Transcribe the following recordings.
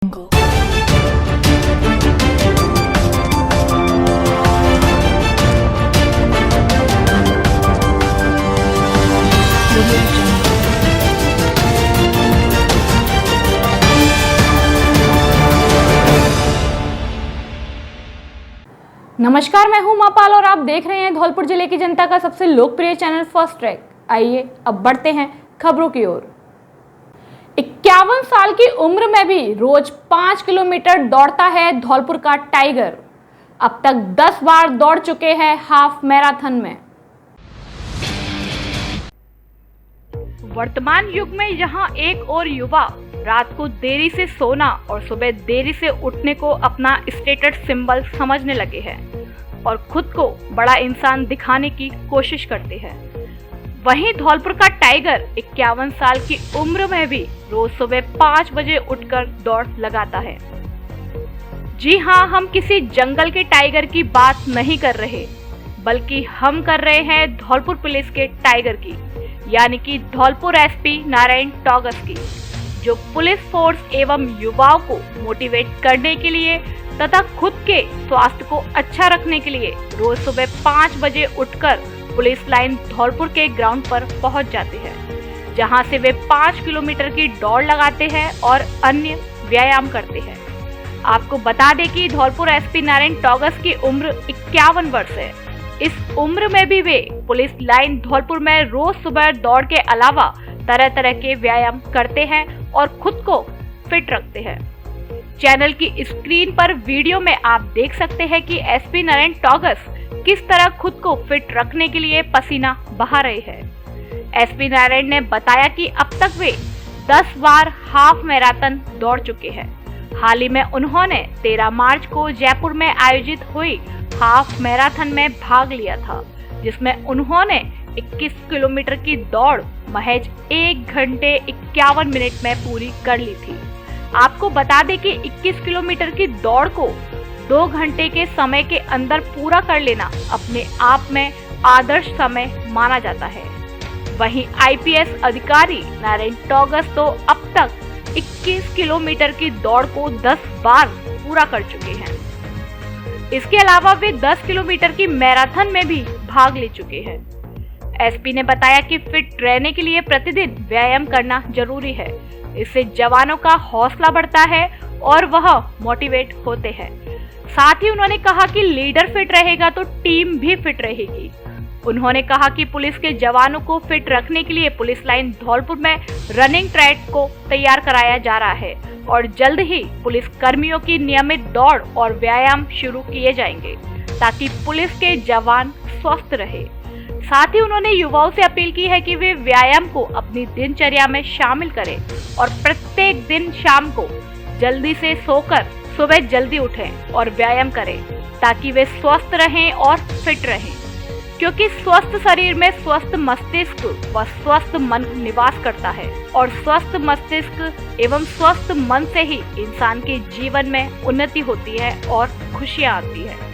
नमस्कार, मैं हूं मापाल और आप देख रहे हैं धौलपुर जिले की जनता का सबसे लोकप्रिय चैनल फर्स्ट ट्रैक। आइए अब बढ़ते हैं खबरों की ओर। 51 साल की उम्र में भी रोज 5 किलोमीटर दौड़ता है धौलपुर का टाइगर। अब तक 10 बार दौड़ चुके हैं हाफ मैराथन में। वर्तमान युग में यहाँ एक और युवा रात को देरी से सोना और सुबह देरी से उठने को अपना स्टेटस सिंबल समझने लगे हैं और खुद को बड़ा इंसान दिखाने की कोशिश करते हैं। वहीं धौलपुर का टाइगर 51 साल की उम्र में भी रोज सुबह 5 बजे उठकर दौड़ लगाता है। जी हाँ, हम किसी जंगल के टाइगर की बात नहीं कर रहे, बल्कि हम कर रहे हैं धौलपुर पुलिस के टाइगर की, यानी कि धौलपुर एसपी नारायण टॉगस की, जो पुलिस फोर्स एवं युवाओं को मोटिवेट करने के लिए तथा खुद के स्वास्थ्य को अच्छा रखने के लिए रोज सुबह 5 बजे उठकर पुलिस लाइन धौलपुर के ग्राउंड पर पहुंच जाते हैं, जहां से वे 5 किलोमीटर की दौड़ लगाते हैं और अन्य व्यायाम करते हैं। आपको बता दें कि धौलपुर एसपी नारायण टॉगस की उम्र 51 वर्ष है। इस उम्र में भी वे पुलिस लाइन धौलपुर में रोज सुबह दौड़ के अलावा तरह तरह के व्यायाम करते हैं और खुद को फिट रखते हैं। चैनल की स्क्रीन पर वीडियो में आप देख सकते हैं कि एसपी नारायण टॉगस किस तरह खुद को फिट रखने के लिए पसीना बहा रहे हैं। एसपी नारायण ने बताया कि अब तक वे 10 बार हाफ मैराथन दौड़ चुके हैं। हाल ही में उन्होंने 13 मार्च को जयपुर में आयोजित हुई हाफ मैराथन में भाग लिया था, जिसमें उन्होंने 21 किलोमीटर की दौड़ महज 1 घंटे 51 मिनट में पूरी कर ली थी। आपको बता दें कि 21 किलोमीटर की दौड़ को 2 घंटे के समय के अंदर पूरा कर लेना अपने आप में आदर्श समय माना जाता है। वहीं आईपीएस अधिकारी नारायण टॉगस तो अब तक 21 किलोमीटर की दौड़ को 10 बार पूरा कर चुके हैं। इसके अलावा वे 10 किलोमीटर की मैराथन में भी भाग ले चुके हैं। एसपी ने बताया कि फिट रहने के लिए प्रतिदिन व्यायाम करना जरूरी है। इससे जवानों का हौसला बढ़ता है और वह मोटिवेट होते हैं। साथ ही उन्होंने कहा कि लीडर फिट रहेगा तो टीम भी फिट रहेगी। उन्होंने कहा कि पुलिस के जवानों को फिट रखने के लिए पुलिस लाइन धौलपुर में रनिंग ट्रैक को तैयार कराया जा रहा है और जल्द ही पुलिस कर्मियों की नियमित दौड़ और व्यायाम शुरू किए जाएंगे, ताकि पुलिस के जवान स्वस्थ रहे। साथ ही उन्होंने युवाओं से अपील की है कि वे व्यायाम को अपनी दिनचर्या में शामिल करें और प्रत्येक दिन शाम को जल्दी से सोकर सुबह जल्दी उठें और व्यायाम करें, ताकि वे स्वस्थ रहें और फिट रहें, क्योंकि स्वस्थ शरीर में स्वस्थ मस्तिष्क व स्वस्थ मन निवास करता है और स्वस्थ मस्तिष्क एवं स्वस्थ मन से ही इंसान के जीवन में उन्नति होती है और खुशियां आती है।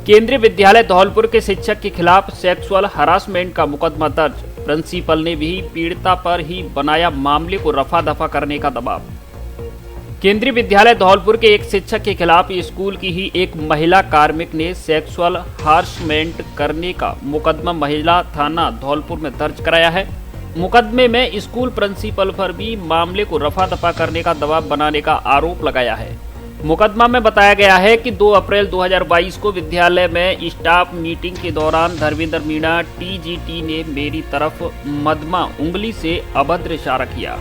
केंद्रीय विद्यालय धौलपुर के शिक्षक के खिलाफ सेक्सुअल हरासमेंट का मुकदमा दर्ज। प्रिंसिपल ने भी पीड़िता पर ही बनाया मामले को रफा दफा करने का दबाव। केंद्रीय विद्यालय धौलपुर के एक शिक्षक के खिलाफ स्कूल की ही एक महिला कार्मिक ने सेक्सुअल हरासमेंट करने का मुकदमा महिला थाना धौलपुर में दर्ज कराया है। मुकदमे में स्कूल प्रिंसिपल पर भी मामले को रफा दफा करने का दबाव बनाने का आरोप लगाया है। मुकदमा में बताया गया है कि 2 अप्रैल 2022 को विद्यालय में स्टाफ मीटिंग के दौरान धर्मेंद्र मीणा टीजीटी ने मेरी तरफ मध्यमा उंगली से अभद्र इशारा किया।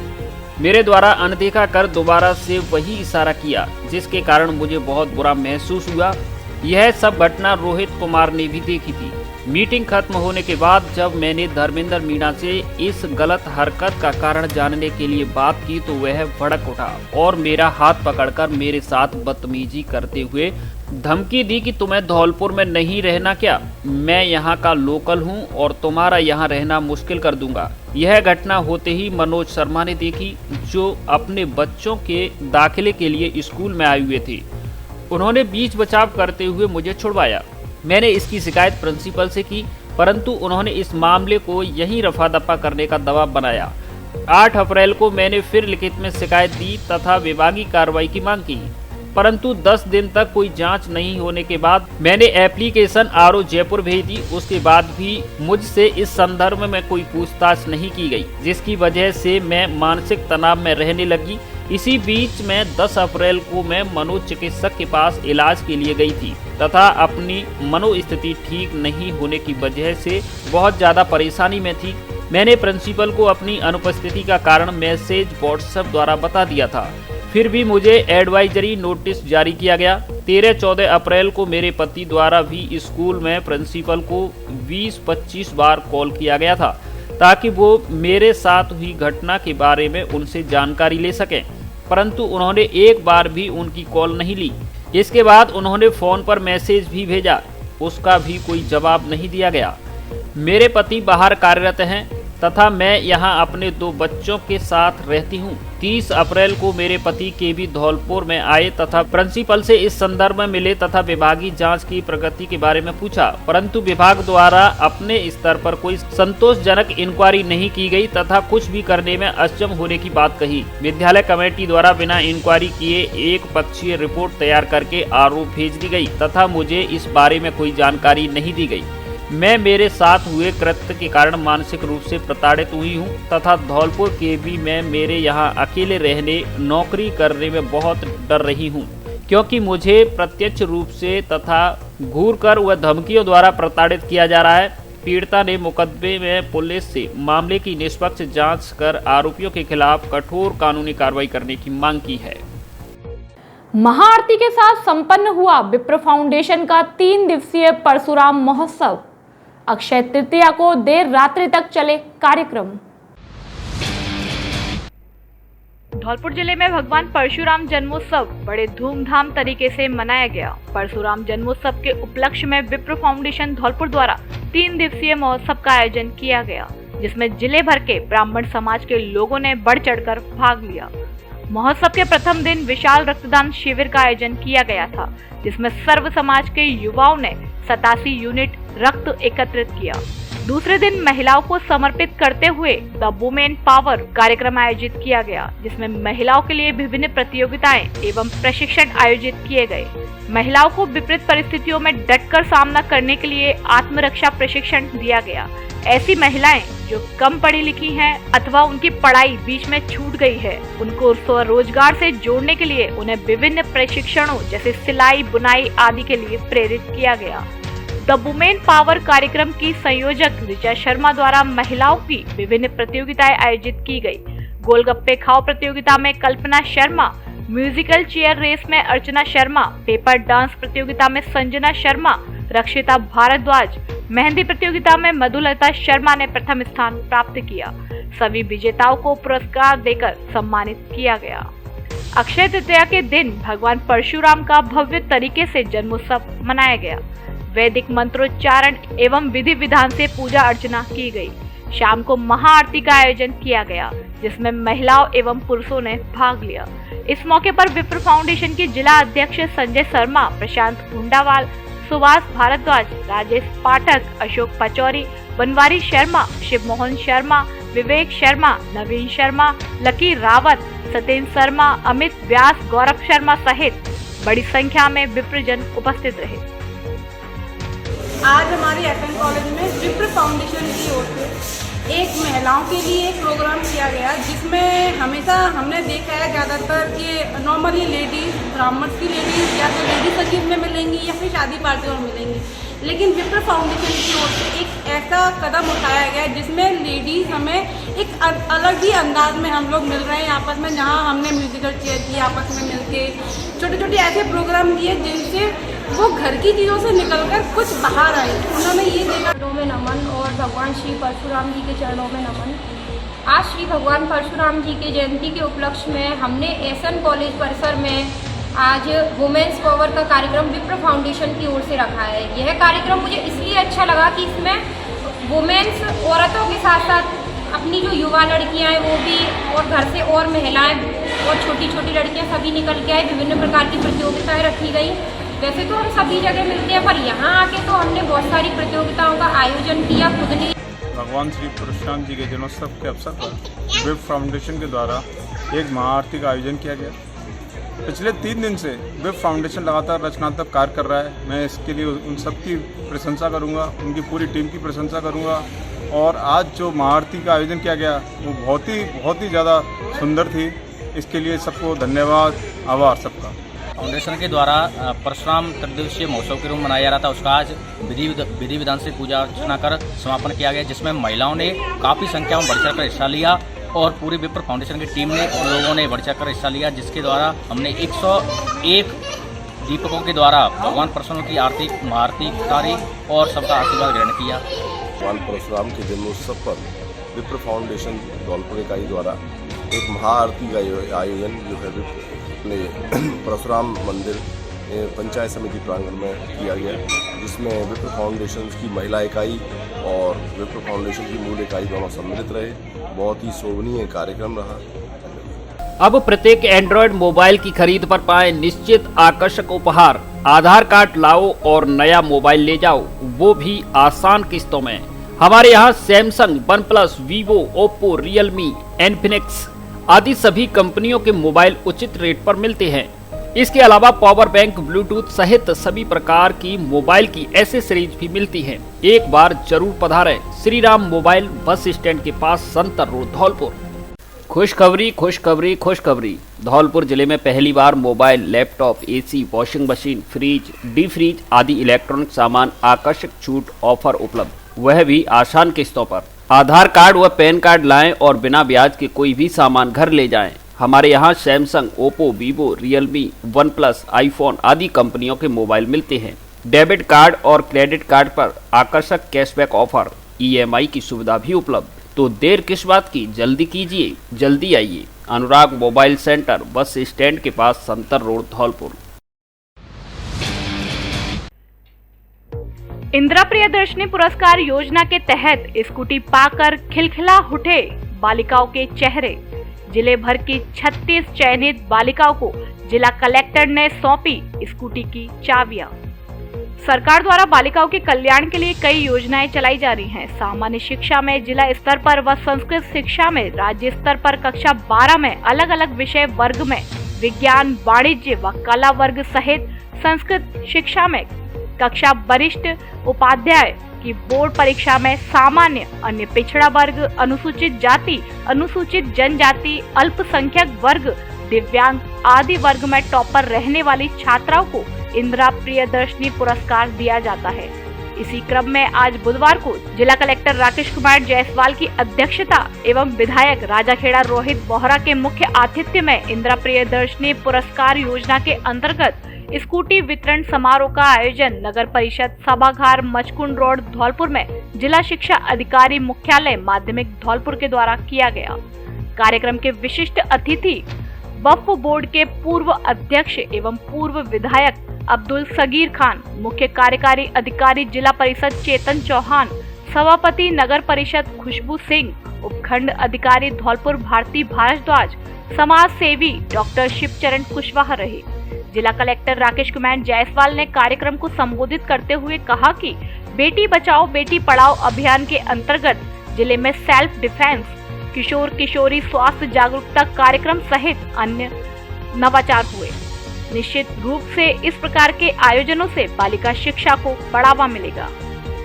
मेरे द्वारा अनदेखा कर दोबारा से वही इशारा किया, जिसके कारण मुझे बहुत बुरा महसूस हुआ। यह सब घटना रोहित कुमार ने भी देखी थी। मीटिंग खत्म होने के बाद जब मैंने धर्मेंद्र मीणा से इस गलत हरकत का कारण जानने के लिए बात की तो वह भड़क उठा और मेरा हाथ पकड़कर मेरे साथ बदतमीजी करते हुए धमकी दी कि तुम्हें धौलपुर में नहीं रहना क्या, मैं यहाँ का लोकल हूँ और तुम्हारा यहाँ रहना मुश्किल कर दूंगा। यह घटना होते ही मनोज शर्मा ने देखी, जो अपने बच्चों के दाखिले के लिए स्कूल में आए हुए थे। उन्होंने बीच बचाव करते हुए मुझे छुड़वाया। मैंने इसकी शिकायत प्रिंसिपल से की, परंतु उन्होंने इस मामले को यहीं रफा दफा करने का दबाव बनाया। 8 अप्रैल को मैंने फिर लिखित में शिकायत दी तथा विभागीय कार्रवाई की मांग की, परंतु 10 दिन तक कोई जांच नहीं होने के बाद मैंने एप्लीकेशन आरओ जयपुर भेज दी। उसके बाद भी मुझसे इस संदर्भ में कोई पूछताछ नहीं की गई, जिसकी वजह से मैं मानसिक तनाव में रहने लगी। इसी बीच में 10 अप्रैल को मैं मनोचिकित्सक के पास इलाज के लिए गई थी तथा अपनी मनोस्थिति ठीक नहीं होने की वजह से बहुत ज़्यादा परेशानी में थी। मैंने प्रिंसिपल को अपनी अनुपस्थिति का कारण मैसेज व्हाट्सएप द्वारा बता दिया था, फिर भी मुझे एडवाइजरी नोटिस जारी किया गया। 13-14 अप्रैल को मेरे पति द्वारा भी स्कूल में प्रिंसिपल को 20-25 बार कॉल किया गया था ताकि वो मेरे साथ हुई घटना के बारे में उनसे जानकारी ले सकें, परंतु उन्होंने एक बार भी उनकी कॉल नहीं ली। इसके बाद उन्होंने फ़ोन पर मैसेज भी भेजा, उसका भी कोई जवाब नहीं दिया गया। मेरे पति बाहर कार्यरत हैं तथा मैं यहाँ अपने 2 बच्चों के साथ रहती हूँ। 30 अप्रैल को मेरे पति के भी धौलपुर में आए तथा प्रिंसिपल से इस संदर्भ में मिले तथा विभागीय जांच की प्रगति के बारे में पूछा, परंतु विभाग द्वारा अपने स्तर पर कोई संतोषजनक इंक्वायरी नहीं की गई तथा कुछ भी करने में अक्षम होने की बात कही। विद्यालय कमेटी द्वारा बिना इंक्वायरी किए एक पक्षीय रिपोर्ट तैयार करके आरोप भेज दी गई तथा मुझे इस बारे में कोई जानकारी नहीं दी गई। मैं मेरे साथ हुए कृत्य के कारण मानसिक रूप से प्रताड़ित हुई हूँ तथा धौलपुर के भी मैं मेरे यहाँ अकेले रहने नौकरी करने में बहुत डर रही हूँ, क्योंकि मुझे प्रत्यक्ष रूप से तथा घूरकर व धमकियों द्वारा प्रताड़ित किया जा रहा है। पीड़िता ने मुकदमे में पुलिस से मामले की निष्पक्ष जांच कर आरोपियों के खिलाफ कठोर कानूनी कार्रवाई करने की मांग की है। महाआरती के साथ संपन्न हुआ विप्र फाउंडेशन का 3 दिवसीय परशुराम महोत्सव। अक्षय तृतीया को देर रात्रि तक चले कार्यक्रम। धौलपुर जिले में भगवान परशुराम जन्मोत्सव बड़े धूमधाम तरीके से मनाया गया। परशुराम जन्मोत्सव के उपलक्ष्य में विप्र फाउंडेशन धौलपुर द्वारा 3 दिवसीय महोत्सव का आयोजन किया गया, जिसमें जिले भर के ब्राह्मण समाज के लोगों ने बढ़ चढ़कर भाग लिया। महोत्सव के प्रथम दिन विशाल रक्तदान शिविर का आयोजन किया गया था, जिसमें सर्व समाज के युवाओं ने 87 यूनिट रक्त एकत्रित किया। दूसरे दिन महिलाओं को समर्पित करते हुए द वुमेन पावर कार्यक्रम आयोजित किया गया, जिसमें महिलाओं के लिए विभिन्न प्रतियोगिताएं एवं प्रशिक्षण आयोजित किए गए। महिलाओं को विपरीत परिस्थितियों में डटकर सामना करने के लिए आत्मरक्षा प्रशिक्षण दिया गया। ऐसी महिलाएं जो कम पढ़ी लिखी हैं अथवा उनकी पढ़ाई बीच में छूट गई है, उनको स्वरोजगार से जोड़ने के लिए उन्हें विभिन्न प्रशिक्षणों जैसे सिलाई, बुनाई आदि के लिए प्रेरित किया गया। द वुमेन पावर कार्यक्रम की संयोजक ऋचा शर्मा द्वारा महिलाओं की विभिन्न प्रतियोगिताएं आयोजित की गई। गोलगप्पे खाओ प्रतियोगिता में कल्पना शर्मा, म्यूजिकल चेयर रेस में अर्चना शर्मा, पेपर डांस प्रतियोगिता में संजना शर्मा, रक्षिता भारद्वाज, मेहंदी प्रतियोगिता में मधुलता शर्मा ने प्रथम स्थान प्राप्त किया। सभी विजेताओं को पुरस्कार देकर सम्मानित किया गया। अक्षय तृतीया के दिन भगवान परशुराम का भव्य तरीके से जन्मोत्सव मनाया गया। वैदिक मंत्रोच्चारण एवं विधि विधान से पूजा अर्चना की गई। शाम को महाआरती का आयोजन किया गया, जिसमें महिलाओं एवं पुरुषों ने भाग लिया। इस मौके पर विप्र फाउंडेशन के जिला अध्यक्ष संजय शर्मा, प्रशांत गुंडावाल, सुभाष भारद्वाज, राजेश पाठक, अशोक पचौरी, बनवारी शर्मा, शिवमोहन शर्मा, विवेक शर्मा, नवीन शर्मा, लकी रावत, सत्येंद्र शर्मा, अमित व्यास, गौरव शर्मा सहित बड़ी संख्या में विप्रजन उपस्थित रहे। आज हमारे एफएन कॉलेज में विप्र फाउंडेशन की ओर से एक महिलाओं के लिए एक प्रोग्राम किया गया, जिसमें हमेशा हमने देखा है ज़्यादातर कि नॉर्मली लेडीज़, ब्राह्मण की लेडीज़ या तो लेडी सजीव में मिलेंगी या फिर शादी पार्टियों में मिलेंगी, लेकिन विप्र फाउंडेशन की ओर से एक ऐसा कदम उठाया गया जिसमें लेडीज़ हमें एक अलग ही अंदाज में हम लोग मिल रहे हैं आपस में, जहाँ हमने म्यूजिकल चेयर की आपस में मिलके छोटे छोटे ऐसे प्रोग्राम किए जिनसे वो घर की चीज़ों से निकलकर कुछ बाहर आई। उन्होंने ये देखा। चरणों में नमन और भगवान श्री परशुराम जी के चरणों में नमन। आज श्री भगवान परशुराम जी के जयंती के उपलक्ष्य में हमने एसएन कॉलेज परिसर में आज वुमेन्स पावर का कार्यक्रम विप्र फाउंडेशन की ओर से रखा है। यह कार्यक्रम मुझे इसलिए अच्छा लगा कि इसमें वुमेन्स औरतों के साथ साथ अपनी जो युवा लड़कियां हैं वो भी, और घर से और महिलाएं और छोटी छोटी लड़कियां सभी निकल के आए। विभिन्न प्रकार की प्रतियोगिताएं रखी गई। वैसे तो हम सभी जगह मिलते हैं, पर यहाँ आके तो हमने बहुत सारी प्रतियोगिताओं का आयोजन किया खुद ने। भगवान श्री परशुराम जी के जन्मोत्सव के अवसर पर विप फाउंडेशन के द्वारा एक महाआरती का आयोजन किया गया। पिछले 3 दिन से विप फाउंडेशन लगातार रचनात्मक कार्य कर रहा है। मैं इसके लिए उन सबकी प्रशंसा करूंगा, उनकी पूरी टीम की प्रशंसा करूंगा। और आज जो महाआरती का आयोजन किया गया वो बहुत ही ज़्यादा सुंदर थी। इसके लिए सबको धन्यवाद, आभार सबका। फाउंडेशन के द्वारा परशुराम त्रिदिवसीय महोत्सव के रूप में मनाया जा रहा था, उसका आज विधि विधान से पूजा अर्चना कर समापन किया गया, जिसमें महिलाओं ने काफ़ी संख्या में बढ़ चढ़ कर हिस्सा लिया और पूरी विप्र फाउंडेशन की टीम ने और लोगों ने बढ़ चढ़ कर हिस्सा लिया, जिसके द्वारा हमने 101 दीपकों के द्वारा भगवान परशुराम की आरती महाआरती उतारी और सबका आशीर्वाद ग्रहण किया। भगवान परशुराम के जन्मोत्सव पर विप्र फाउंडेशन धौलपुर इकाई द्वारा एक महाआरती का आयोजन जो है अपने परशुराम मंदिर पंचायत समिति प्रांगण में किया गया, जिसमें विप्र फाउंडेशन की महिला इकाई और विप्र फाउंडेशन की मूल इकाई दोनों सम्मिलित रहे। बहुत ही शोभनीय कार्यक्रम रहा। अब प्रत्येक एंड्रॉयड मोबाइल की खरीद पर पाएं निश्चित आकर्षक उपहार। आधार कार्ड लाओ और नया मोबाइल ले जाओ, वो भी आसान किस्तों में। हमारे यहाँ Samsung, OnePlus, Vivo, Oppo, Realme, Infinix आदि सभी कंपनियों के मोबाइल उचित रेट पर मिलते हैं। इसके अलावा पावर बैंक, ब्लूटूथ सहित सभी प्रकार की मोबाइल की एसेसरीज भी मिलती हैं। एक बार जरूर पधारें Shri Ram mobile bus stand के पास, संतर रोड, धौलपुर। खुशखबरी खुशखबरी खुशखबरी। धौलपुर जिले में पहली बार mobile, laptop, AC, washing machine, fridge, deep freeze आदि इलेक्ट्रॉनिक सामान आकर्षक छूट ऑफर उपलब्ध, वह भी आसान किस्तों पर। आधार कार्ड व पैन कार्ड लाएं और बिना ब्याज के कोई भी सामान घर ले जाएं। हमारे यहाँ Samsung, Oppo, Vivo, Realme, OnePlus, iPhone आदि कंपनियों के मोबाइल मिलते हैं। डेबिट कार्ड और क्रेडिट कार्ड पर आकर्षक कैशबैक ऑफर, EMI की सुविधा भी उपलब्ध। तो देर किस बात की, जल्दी कीजिए, जल्दी आइए। अनुराग मोबाइल सेंटर, बस स्टैंड के पास, संतर रोड, धौलपुर। इंदिरा प्रियदर्शनी पुरस्कार योजना के तहत स्कूटी पाकर खिलखिला उठे बालिकाओं के चेहरे। जिले भर की 36 चयनित बालिकाओं को जिला कलेक्टर ने सौंपी स्कूटी की चाबियां। सरकार द्वारा बालिकाओं के कल्याण के लिए कई योजनाएं चलाई जा रही हैं। सामान्य शिक्षा में जिला स्तर पर व संस्कृत शिक्षा में राज्य स्तर पर कक्षा 12 में अलग अलग विषय वर्ग में विज्ञान, वाणिज्य व कला वर्ग सहित संस्कृत शिक्षा में कक्षा वरिष्ठ उपाध्याय की बोर्ड परीक्षा में सामान्य, अन्य पिछड़ा वर्ग, अनुसूचित जाति, अनुसूचित जनजाति, अल्पसंख्यक वर्ग, दिव्यांग आदि वर्ग में टॉपर रहने वाली छात्राओं को इंदिरा प्रियदर्शनी पुरस्कार दिया जाता है। इसी क्रम में आज बुधवार को जिला कलेक्टर राकेश कुमार जायसवाल की अध्यक्षता एवं विधायक राजाखेड़ा रोहित बोहरा के मुख्य आतिथ्य में इंदिरा प्रियदर्शनी पुरस्कार योजना के अंतर्गत स्कूटी वितरण समारोह का आयोजन नगर परिषद सभागार मचकुंड रोड धौलपुर में जिला शिक्षा अधिकारी मुख्यालय माध्यमिक धौलपुर के द्वारा किया गया। कार्यक्रम के विशिष्ट अतिथि वक्फ बोर्ड के पूर्व अध्यक्ष एवं पूर्व विधायक अब्दुल सगीर खान, मुख्य कार्यकारी अधिकारी जिला परिषद चेतन चौहान, सभापति नगर परिषद खुशबू सिंह, उपखंड अधिकारी धौलपुर भारती भारद्वाज, समाज सेवी डॉक्टर शिवचरण कुशवाहा रहे। जिला कलेक्टर राकेश कुमार जायसवाल ने कार्यक्रम को संबोधित करते हुए कहा कि बेटी बचाओ बेटी पढ़ाओ अभियान के अंतर्गत जिले में सेल्फ डिफेंस, किशोर किशोरी स्वास्थ्य जागरूकता कार्यक्रम सहित अन्य नवाचार हुए। निश्चित रूप से इस प्रकार के आयोजनों से बालिका शिक्षा को बढ़ावा मिलेगा।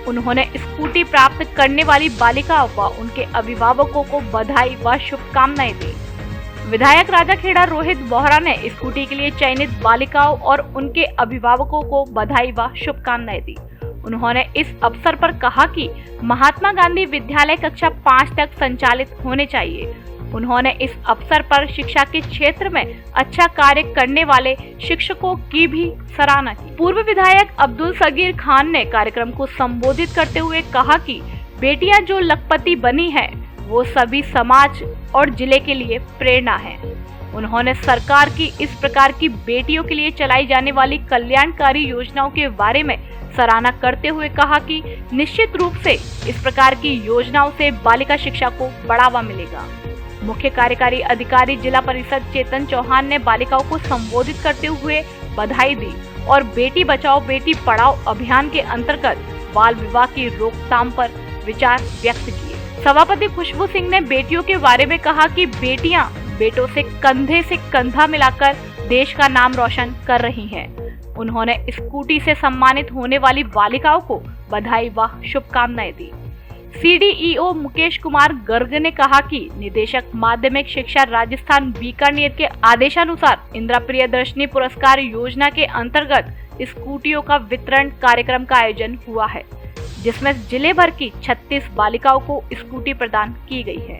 उन्होंने स्कूटी प्राप्त करने वाली बालिकाओं व उनके अभिभावकों को बधाई व शुभकामनाएं दी। विधायक राजाखेड़ा रोहित बोहरा ने स्कूटी के लिए चयनित बालिकाओं और उनके अभिभावकों को बधाई व शुभकामनाएं दी। उन्होंने इस अवसर पर कहा कि महात्मा गांधी विद्यालय कक्षा 5 तक संचालित होने चाहिए। उन्होंने इस अवसर पर शिक्षा के क्षेत्र में अच्छा कार्य करने वाले शिक्षकों की भी सराहना की। पूर्व विधायक अब्दुल सगीर खान ने कार्यक्रम को संबोधित करते हुए कहा कि बेटियां जो लखपति बनी है वो सभी समाज और जिले के लिए प्रेरणा है। उन्होंने सरकार की इस प्रकार की बेटियों के लिए चलाई जाने वाली कल्याणकारी योजनाओं के बारे में सराहना करते हुए कहा कि निश्चित रूप से इस प्रकार की योजनाओं से बालिका शिक्षा को बढ़ावा मिलेगा। मुख्य कार्यकारी अधिकारी जिला परिषद चेतन चौहान ने बालिकाओं को संबोधित करते हुए बधाई दी और बेटी बचाओ बेटी पढ़ाओ अभियान के अंतर्गत बाल विवाह की रोकथाम पर विचार व्यक्त किए। सभापति खुशबू सिंह ने बेटियों के बारे में कहा कि बेटियां बेटों से कंधा मिलाकर देश का नाम रोशन कर रही हैं। उन्होंने स्कूटी से सम्मानित होने वाली बालिकाओं को बधाई व शुभकामनाएं दी। CDEO मुकेश कुमार गर्ग ने कहा कि निदेशक माध्यमिक शिक्षा राजस्थान बीकानेर के आदेशानुसार इंदिरा प्रियदर्शनी पुरस्कार योजना के अंतर्गत स्कूटियों का वितरण कार्यक्रम का आयोजन हुआ है, जिसमें जिले भर की 36 बालिकाओं को स्कूटी प्रदान की गई है।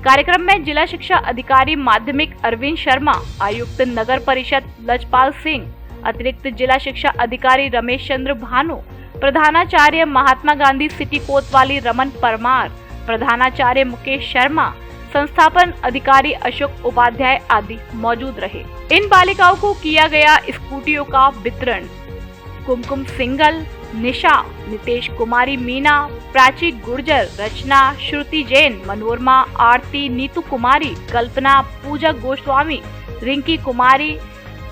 कार्यक्रम में जिला शिक्षा अधिकारी माध्यमिक अरविंद शर्मा, आयुक्त नगर परिषद लजपाल सिंह, अतिरिक्त जिला शिक्षा अधिकारी रमेश चंद्र भानु, प्रधानाचार्य महात्मा गांधी सिटी कोतवाली रमन परमार, प्रधानाचार्य मुकेश शर्मा, संस्थापन अधिकारी अशोक उपाध्याय आदि मौजूद रहे। इन बालिकाओं को किया गया स्कूटियों का वितरण कुमकुम सिंगल, निशा, नितेश कुमारी मीना, प्राची गुर्जर, रचना, श्रुति जैन, मनोरमा, आरती, नीतू कुमारी, कल्पना, पूजा गोस्वामी, रिंकी कुमारी,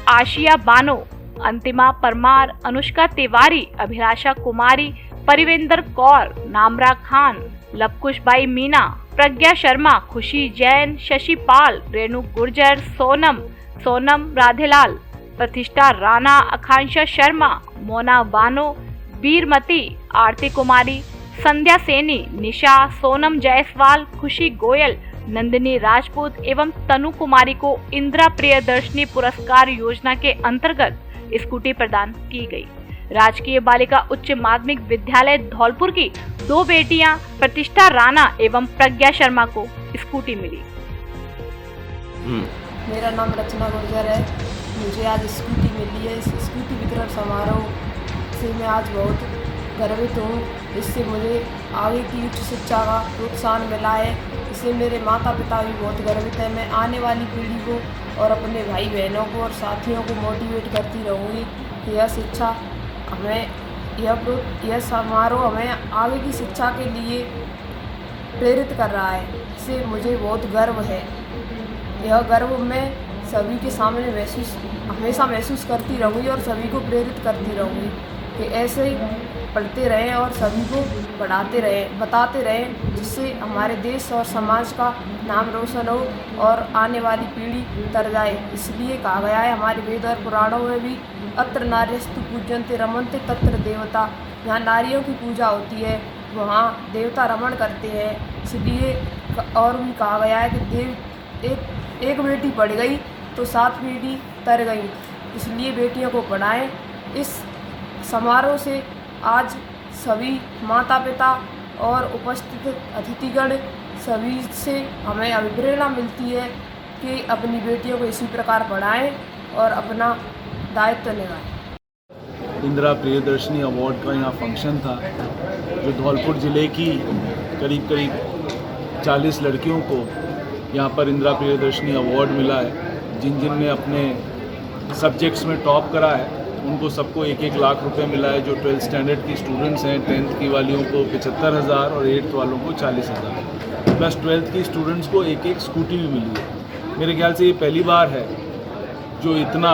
आशिया बानो, अंतिमा परमार, अनुष्का तिवारी, अभिलाषा कुमारी, परिवेंद्र कौर, नामरा खान, लवकुश बाई मीना, प्रज्ञा शर्मा, खुशी जैन, शशि पाल, रेणु गुर्जर, सोनम राधेलाल, प्रतिष्ठा राणा, आकांक्षा शर्मा, मोना बानो, बीरमती, आरती कुमारी, संध्या सेनी, निशा, सोनम जायसवाल, खुशी गोयल, नंदिनी राजपूत एवं तनु कुमारी को इंदिरा प्रियदर्शनी पुरस्कार योजना के अंतर्गत स्कूटी प्रदान की गई। राजकीय बालिका उच्च माध्यमिक विद्यालय धौलपुर की 2 बेटियां प्रतिष्ठा राणा एवं प्रज्ञा शर्मा को स्कूटी मिली। मेरा नाम रचना गुर्जर है। मुझे आज स्कूटी मिली है। इस स्कूटी वितरण समारोह से मैं आज बहुत गर्वित हूँ। इससे मुझे आगे की उच्च शिक्षा का प्रोत्साहन मिला है। इससे मेरे माता पिता भी बहुत गर्वित हैं। मैं आने वाली पीढ़ी को और अपने भाई बहनों को और साथियों को मोटिवेट करती रहूँगी कि यह शिक्षा हमें यह समारोह हमें आगे की शिक्षा के लिए प्रेरित कर रहा है। इससे मुझे बहुत गर्व है। यह गर्व मैं सभी के सामने हमेशा महसूस करती रहूँगी और सभी को प्रेरित करती रहूँगी कि ऐसे ही पढ़ते रहें और सभी को पढ़ाते रहें, बताते रहें, जिससे हमारे देश और समाज का नाम रोशन हो और आने वाली पीढ़ी तर जाए। इसलिए कहा गया है हमारे वेद और पुराणों में भी, अत्र नार्यस्तु पूज्यन्ते रमन्ते तत्र देवता। जहाँ नारियों की पूजा होती है वहाँ देवता रमण करते हैं। इसलिए और भी कहा गया है कि एक बेटी पढ़ गई तो 7 पीढ़ी तर गई। इसलिए बेटियों को पढ़ाएं। इस समारोह से आज सभी माता पिता और उपस्थित अतिथिगण सभी से हमें अभिप्रेरणा मिलती है कि अपनी बेटियों को इसी प्रकार पढ़ाएं और अपना दायित्व निभाएं। इंदिरा प्रियदर्शनी अवार्ड का यहाँ फंक्शन था, जो धौलपुर ज़िले की करीब 40 लड़कियों को यहाँ पर इंदिरा प्रियदर्शनी अवार्ड मिला है। जिन ने अपने सब्जेक्ट्स में टॉप करा है उनको सबको 1-1 लाख रुपए मिला है। जो 12th स्टैंडर्ड की स्टूडेंट्स हैं, 10th की वालियों को 75,000 और 8th वालों को 40,000 प्लस 12th की स्टूडेंट्स को 1-1 स्कूटी भी मिली है। मेरे ख्याल से ये पहली बार है जो इतना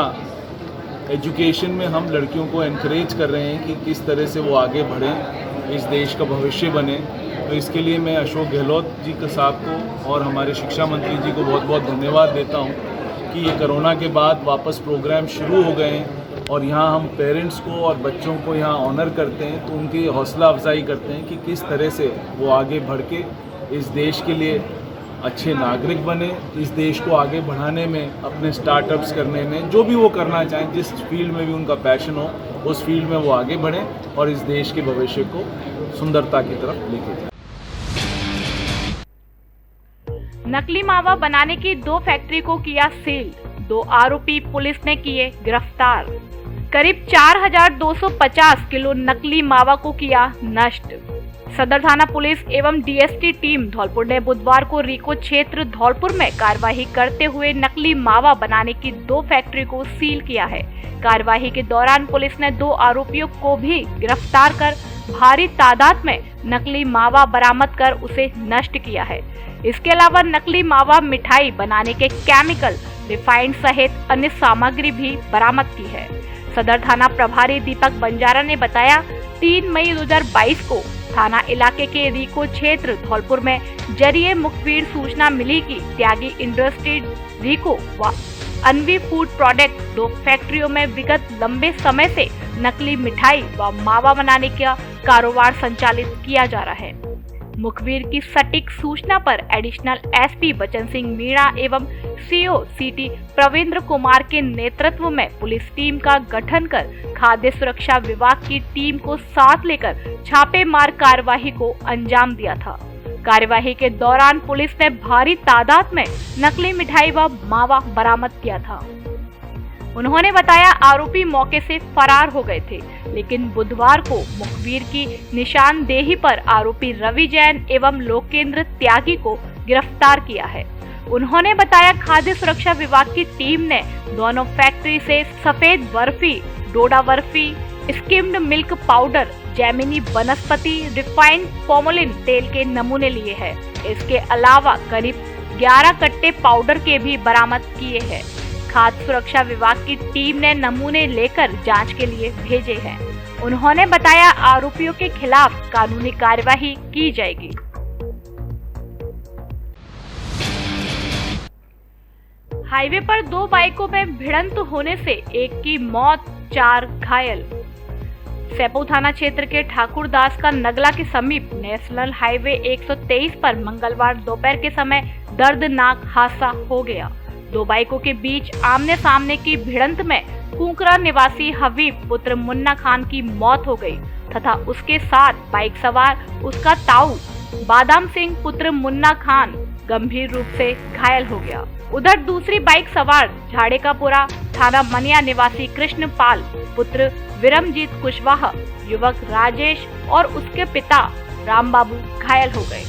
एजुकेशन में हम लड़कियों को एनकरेज कर रहे हैं कि किस तरह से वो आगे बढ़ें, इस देश का भविष्य बने। तो इसके लिए मैं अशोक गहलोत जी के साहब को और हमारे शिक्षा मंत्री जी को बहुत बहुत धन्यवाद देता हूँ कि ये कोरोना के बाद वापस प्रोग्राम शुरू हो गए हैं और यहाँ हम पेरेंट्स को और बच्चों को यहाँ ऑनर करते हैं, तो उनकी हौसला अफजाई करते हैं कि किस तरह से वो आगे बढ़ के इस देश के लिए अच्छे नागरिक बने, इस देश को आगे बढ़ाने में, अपने स्टार्टअप्स करने में, जो भी वो करना चाहें, जिस फील्ड में भी उनका पैशन हो उस फील्ड में वो आगे बढ़ें और इस देश के भविष्य को सुंदरता की तरफ लेके जाएं। नकली मावा बनाने की 2 फैक्ट्री को किया सील, 2 आरोपी पुलिस ने किए गिरफ्तार। करीब 4,250 किलो नकली मावा को किया नष्ट। सदर थाना पुलिस एवं डीएसटी टीम धौलपुर ने बुधवार को रिको क्षेत्र धौलपुर में कार्रवाई करते हुए नकली मावा बनाने की 2 फैक्ट्री को सील किया है। कार्रवाई के दौरान पुलिस ने 2 आरोपियों को भी गिरफ्तार कर भारी तादाद में नकली मावा बरामद कर उसे नष्ट किया है। इसके अलावा नकली मावा मिठाई बनाने के केमिकल, रिफाइंड सहित अन्य सामग्री भी बरामद की है। सदर थाना प्रभारी दीपक बंजारा ने बताया, 3 मई 2022 को थाना इलाके के रिको क्षेत्र धौलपुर में जरिए मुखबिर सूचना मिली कि त्यागी इंडस्ट्री रिको व अनवी फूड प्रोडक्ट 2 फैक्ट्रियों में विगत लंबे समय से नकली मिठाई व मावा बनाने का कारोबार संचालित किया जा रहा है। मुखबिर की सटीक सूचना पर एडिशनल एसपी बचन सिंह मीणा एवं सीओ सिटी प्रवींद्र कुमार के नेतृत्व में पुलिस टीम का गठन कर खाद्य सुरक्षा विभाग की टीम को साथ लेकर छापेमार कार्यवाही को अंजाम दिया था। कार्यवाही के दौरान पुलिस ने भारी तादाद में नकली मिठाई व मावा बरामद किया था। उन्होंने बताया आरोपी मौके से फरार हो गए थे, लेकिन बुधवार को मुखबिर की निशानदेही पर आरोपी रवि जैन एवं लोकेंद्र त्यागी को गिरफ्तार किया है। उन्होंने बताया खाद्य सुरक्षा विभाग की टीम ने दोनों फैक्ट्री से सफेद barfi, doda barfi, skimmed milk powder, Gemini vanaspati refined formalin तेल के नमूने लिए हैं। इसके अलावा करीब 11 कट्टे पाउडर के भी बरामद किए हैं। खाद्य सुरक्षा विभाग की टीम ने नमूने लेकर जांच के लिए भेजे हैं। उन्होंने बताया आरोपियों के खिलाफ कानूनी कार्यवाही की जाएगी। हाईवे पर 2 बाइकों में भिड़ंत होने से एक की मौत, 4 घायल। सेपो थाना क्षेत्र के ठाकुरदास का नगला के समीप नेशनल हाईवे 123 पर मंगलवार दोपहर के समय दर्दनाक हादसा हो गया। 2 बाइकों के बीच आमने सामने की भिड़ंत में कुंकरा निवासी हबीब पुत्र मुन्ना खान की मौत हो गई तथा उसके साथ बाइक सवार उसका ताऊ बादाम सिंह पुत्र मुन्ना खान गंभीर रूप से घायल हो गया। उधर दूसरी बाइक सवार झाड़ेकापुरा थाना मनिया निवासी कृष्णपाल पुत्र विरमजीत कुशवाहा, युवक राजेश और उसके पिता रामबाबू घायल हो गए।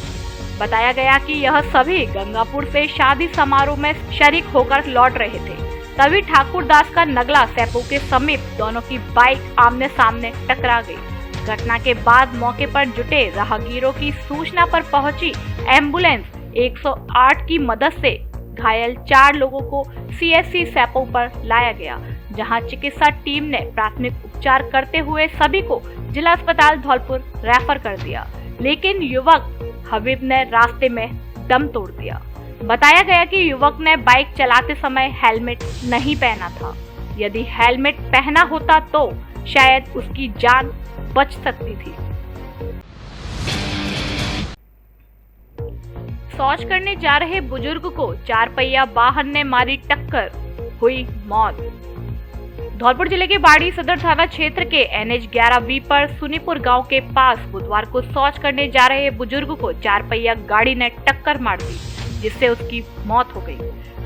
बताया गया कि यह सभी गंगापुर से शादी समारोह में शरीक होकर लौट रहे थे। तभी ठाकुरदास का नगला सेपो के समीप दोनों की बाइक आमने सामने टकरा गई। घटना के बाद मौके पर जुटे राहगीरों की सूचना पर पहुंची एम्बुलेंस 108 की मदद से घायल 4 लोगों को सीएससी सेपो पर लाया गया, जहां चिकित्सा टीम ने प्राथमिक उपचार करते हुए सभी को जिला अस्पताल धौलपुर रेफर कर दिया, लेकिन युवक हबीब ने रास्ते में दम तोड़ दिया। बताया गया कि युवक ने बाइक चलाते समय हेलमेट नहीं पहना था। यदि हेलमेट पहना होता तो शायद उसकी जान बच सकती थी। शौच करने जा रहे बुजुर्ग को 4 पहिया वाहन ने मारी टक्कर, हुई मौत। धौलपुर जिले के बाड़ी सदर थाना क्षेत्र के NH 11B पर सुनीपुर गांव के पास बुधवार को शौच करने जा रहे बुजुर्ग को 4 पहिया गाड़ी ने टक्कर मार दी, जिससे उसकी मौत हो गई।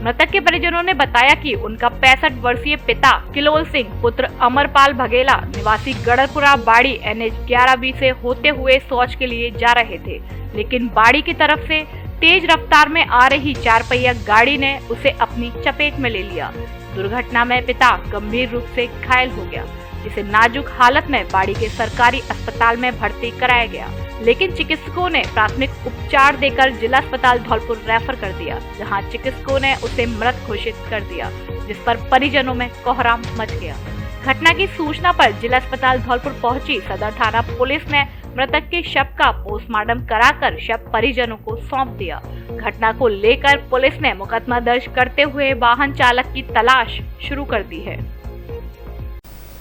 मृतक के परिजनों ने बताया कि उनका 65 वर्षीय पिता किलोल सिंह पुत्र अमरपाल भगेला निवासी गढ़पुरा बाड़ी NH 11B से होते हुए शौच के लिए जा रहे थे, लेकिन बाड़ी की तरफ से तेज रफ्तार में आ रही 4 पहिया गाड़ी ने उसे अपनी चपेट में ले लिया। दुर्घटना में पिता गंभीर रूप से घायल हो गया, जिसे नाजुक हालत में बाड़ी के सरकारी अस्पताल में भर्ती कराया गया, लेकिन चिकित्सकों ने प्राथमिक उपचार देकर जिला अस्पताल धौलपुर रेफर कर दिया, जहां चिकित्सकों ने उसे मृत घोषित कर दिया, जिस पर परिजनों में कोहराम मच गया। घटना की सूचना पर जिला अस्पताल धौलपुर पहुंची सदर थाना पुलिस ने मृतक के शव का पोस्टमार्टम कराकर शव परिजनों को सौंप दिया। घटना को लेकर पुलिस ने मुकदमा दर्ज करते हुए वाहन चालक की तलाश शुरू कर दी है।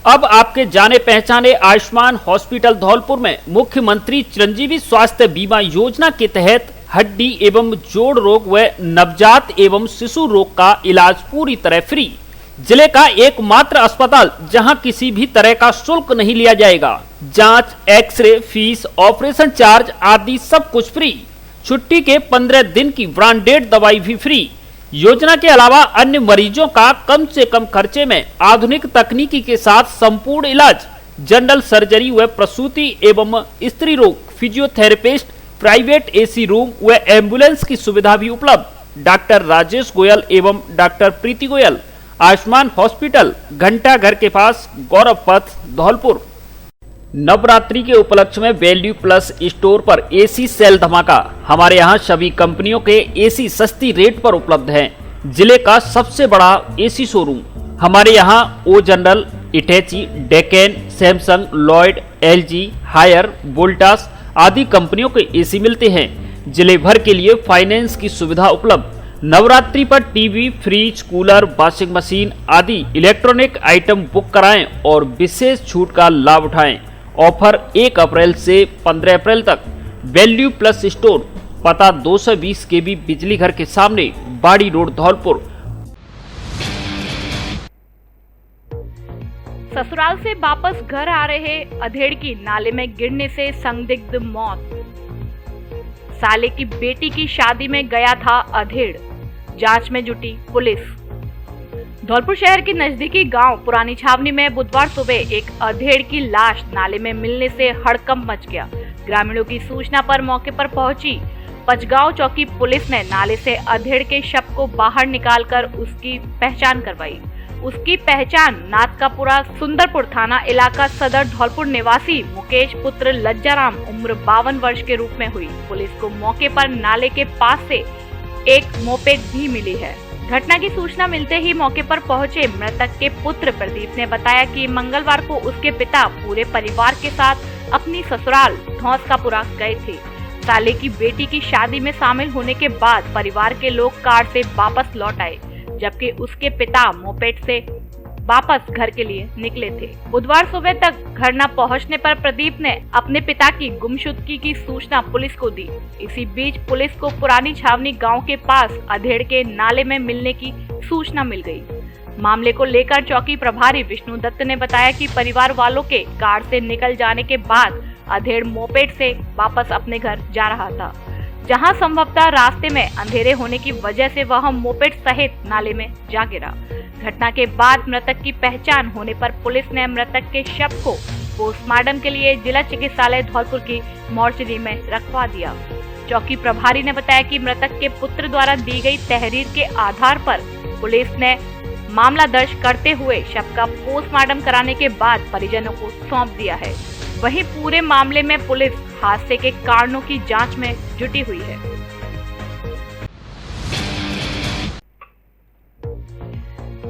अब आपके जाने पहचाने आयुष्मान हॉस्पिटल धौलपुर में मुख्यमंत्री चिरंजीवी स्वास्थ्य बीमा योजना के तहत हड्डी एवं जोड़ रोग व नवजात एवं शिशु रोग का इलाज पूरी तरह फ्री। जिले का एकमात्र अस्पताल जहां किसी भी तरह का शुल्क नहीं लिया जाएगा। जांच, एक्सरे, फीस, ऑपरेशन चार्ज आदि सब कुछ फ्री। छुट्टी के 15 दिन की ब्रांडेड दवाई भी फ्री। योजना के अलावा अन्य मरीजों का कम से कम खर्चे में आधुनिक तकनीकी के साथ संपूर्ण इलाज, जनरल सर्जरी व प्रसूति एवं स्त्री रोग, फिजियोथेरेपिस्ट, प्राइवेट AC रूम व एम्बुलेंस की सुविधा भी उपलब्ध। डॉक्टर राजेश गोयल एवं डॉक्टर प्रीति गोयल, आयुष्मान हॉस्पिटल, घंटा घर के पास, गौरव पथ, धौलपुर। नवरात्रि के उपलक्ष्य में वैल्यू प्लस स्टोर पर AC सेल धमाका। हमारे यहाँ सभी कंपनियों के AC सस्ती रेट पर उपलब्ध हैं। जिले का सबसे बड़ा AC शोरूम। हमारे यहाँ O General, Hitachi, Daikin, Samsung, Lloyd, LG, Haier, Voltas आदि कंपनियों के एसी मिलते हैं। जिले भर के लिए फाइनेंस की सुविधा उपलब्ध। नवरात्रि पर TV, fridge, cooler, washing machine आदि इलेक्ट्रॉनिक आइटम बुक कराएं और विशेष छूट का लाभ उठाएं। ऑफर 1 अप्रैल से 15 अप्रैल तक। वैल्यू प्लस स्टोर, पता 220 केबी बिजली घर के सामने, बाड़ी रोड, धौलपुर। ससुराल से वापस घर आ रहे अधेड़ की नाले में गिरने से संदिग्ध मौत। साले की बेटी की शादी में गया था अधेड़, जांच में जुटी पुलिस। धौलपुर शहर के नजदीकी गांव पुरानी छावनी में बुधवार सुबह एक अधेड़ की लाश नाले में मिलने से हड़कंप मच गया। ग्रामीणों की सूचना पर मौके पर पहुंची पचगांव चौकी पुलिस ने नाले से अधेड़ के शव को बाहर निकालकर उसकी पहचान करवाई। उसकी पहचान नाथकापुरा सुंदरपुर थाना इलाका सदर धौलपुर निवासी मुकेश पुत्र लज्जाराम उम्र 52 वर्ष के रूप में हुई। पुलिस को मौके पर नाले के पास से एक मोपेड भी मिली है। घटना की सूचना मिलते ही मौके पर पहुंचे मृतक के पुत्र प्रदीप ने बताया कि मंगलवार को उसके पिता पूरे परिवार के साथ अपनी ससुराल धौंसकापुरा गए थे। साले की बेटी की शादी में शामिल होने के बाद परिवार के लोग कार से वापस लौट आए, जबकि उसके पिता मोपेड से वापस घर के लिए निकले थे। बुधवार सुबह तक घर न पहुंचने पर प्रदीप ने अपने पिता की गुमशुदगी की सूचना पुलिस को दी। इसी बीच पुलिस को पुरानी छावनी गांव के पास अधेड़ के नाले में मिलने की सूचना मिल गई। मामले को लेकर चौकी प्रभारी विष्णु दत्त ने बताया कि परिवार वालों के कार से निकल जाने के बाद अधेड़ मोपेड से वापस अपने घर जा रहा था, जहां संभवतः रास्ते में अंधेरे होने की वजह से वह मोपेड सहित नाले में जा गिरा। घटना के बाद मृतक की पहचान होने पर पुलिस ने मृतक के शव को पोस्टमार्टम के लिए जिला चिकित्सालय धौलपुर की मोर्चरी में रखवा दिया। चौकी प्रभारी ने बताया कि मृतक के पुत्र द्वारा दी गई तहरीर के आधार पर पुलिस ने मामला दर्ज करते हुए शव का पोस्टमार्टम कराने के बाद परिजनों को सौंप दिया है। वहीं पूरे मामले में पुलिस हादसे के कारणों की जांच में जुटी हुई है।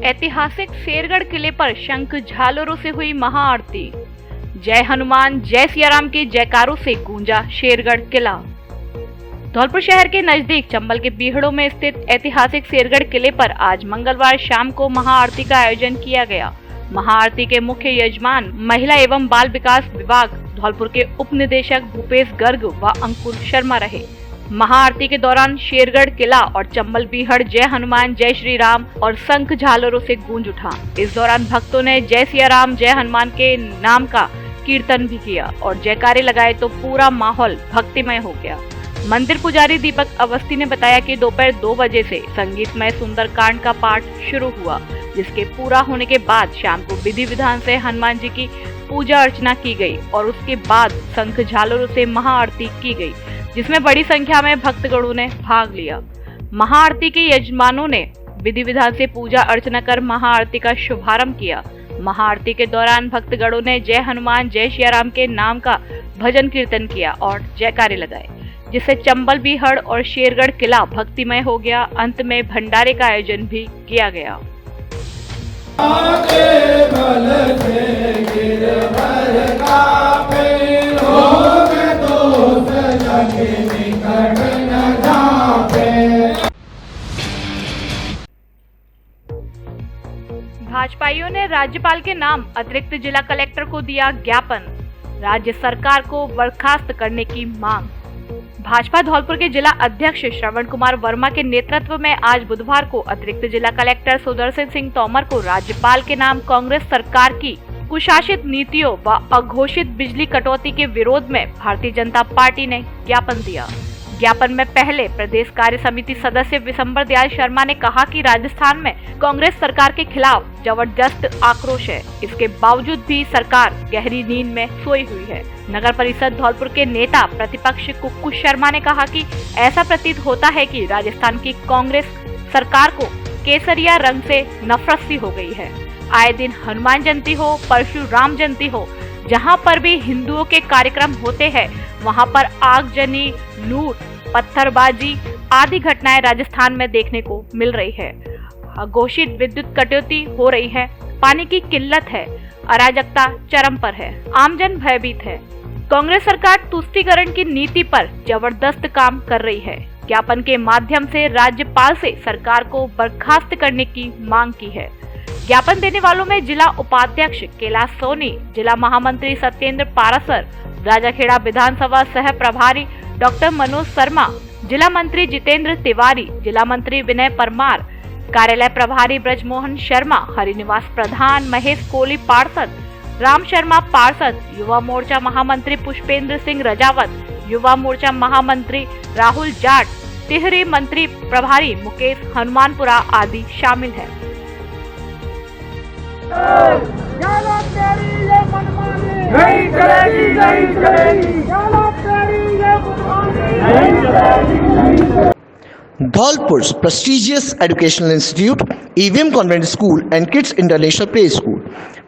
ऐतिहासिक शेरगढ़ किले पर शंख झालरों से हुई महाआरती। जय हनुमान जय सियाराम के जयकारों से गूंजा शेरगढ़ किला। धौलपुर शहर के नजदीक चंबल के बीहड़ों में स्थित ऐतिहासिक शेरगढ़ किले पर आज मंगलवार शाम को महाआरती का आयोजन किया गया। महाआरती के मुख्य यजमान महिला एवं बाल विकास विभाग धौलपुर के उप निदेशक भूपेश गर्ग व अंकुर शर्मा रहे। महाआरती के दौरान शेरगढ़ किला और चंबल बीहड़ जय हनुमान जय श्री राम और शंख झालरों से गूंज उठा। इस दौरान भक्तों ने जय सियाराम जय हनुमान के नाम का कीर्तन भी किया और जयकारे लगाए तो पूरा माहौल भक्तिमय हो गया। मंदिर पुजारी दीपक अवस्थी ने बताया कि दोपहर 2 बजे से संगीतमय सुंदरकांड का पाठ शुरू हुआ, जिसके पूरा होने के बाद शाम को विधि विधान से हनुमान जी की पूजा अर्चना की गई और उसके बाद शंख झालरों से महाआरती की गई, जिसमें बड़ी संख्या में भक्तगणों ने भाग लिया। महाआरती के यजमानों ने विधि विधान से पूजा अर्चना कर महाआरती का शुभारंभ किया। महाआरती के दौरान भक्तगणों ने जय हनुमान जय सियाराम के नाम का भजन कीर्तन किया और जयकारे लगाए, जिससे चंबल बीहड़ और शेरगढ़ किला भक्तिमय हो गया। अंत में भंडारे का आयोजन भी किया गया। भाजपाइयों ने राज्यपाल के नाम अतिरिक्त जिला कलेक्टर को दिया ज्ञापन। राज्य सरकार को बर्खास्त करने की मांग। भाजपा धौलपुर के जिला अध्यक्ष श्रवण कुमार वर्मा के नेतृत्व में आज बुधवार को अतिरिक्त जिला कलेक्टर सुदर्शन सिंह तोमर को राज्यपाल के नाम कांग्रेस सरकार की कुशासित नीतियों व अघोषित बिजली कटौती के विरोध में भारतीय जनता पार्टी ने ज्ञापन दिया। ज्ञापन में पहले प्रदेश कार्य समिति सदस्य विशंबर दयाल शर्मा ने कहा कि राजस्थान में कांग्रेस सरकार के खिलाफ जबरदस्त आक्रोश है। इसके बावजूद भी सरकार गहरी नींद में सोई हुई है। नगर परिषद धौलपुर के नेता प्रतिपक्ष कुक्कू शर्मा ने कहा कि ऐसा प्रतीत होता है कि राजस्थान की कांग्रेस सरकार को केसरिया रंग से नफरत सी हो गई है। आए दिन हनुमान जयंती हो, परशुराम जयंती हो, जहां पर भी हिंदुओं के कार्यक्रम होते हैं, वहां पर आगजनी, लूट, पत्थरबाजी आदि घटनाएं राजस्थान में देखने को मिल रही है। अघोषित विद्युत कटौती हो रही है, पानी की किल्लत है, अराजकता चरम पर है, आमजन भयभीत है। कांग्रेस सरकार तुष्टीकरण की नीति पर जबरदस्त काम कर रही है। ज्ञापन के माध्यम से राज्यपाल से सरकार को बर्खास्त करने की मांग की है। ज्ञापन देने वालों में जिला उपाध्यक्ष कैलाश सोनी, जिला महामंत्री सत्येंद्र पारासर, राजाखेड़ा विधानसभा सह प्रभारी डॉक्टर मनोज शर्मा, जिला मंत्री जितेंद्र तिवारी, जिला मंत्री विनय परमार, कार्यालय प्रभारी ब्रजमोहन शर्मा, हरिनिवास प्रधान, महेश कोली पार्षद, राम शर्मा पार्षद, युवा मोर्चा महामंत्री पुष्पेंद्र सिंह रजावत, युवा मोर्चा महामंत्री राहुल जाट, तिहरी मंत्री प्रभारी मुकेश हनुमानपुरा आदि शामिल हैं। नहीं चलेगी, नहीं चलेगी, Dholpur's prestigious educational institute, EVM Convent School and Kids International Play School,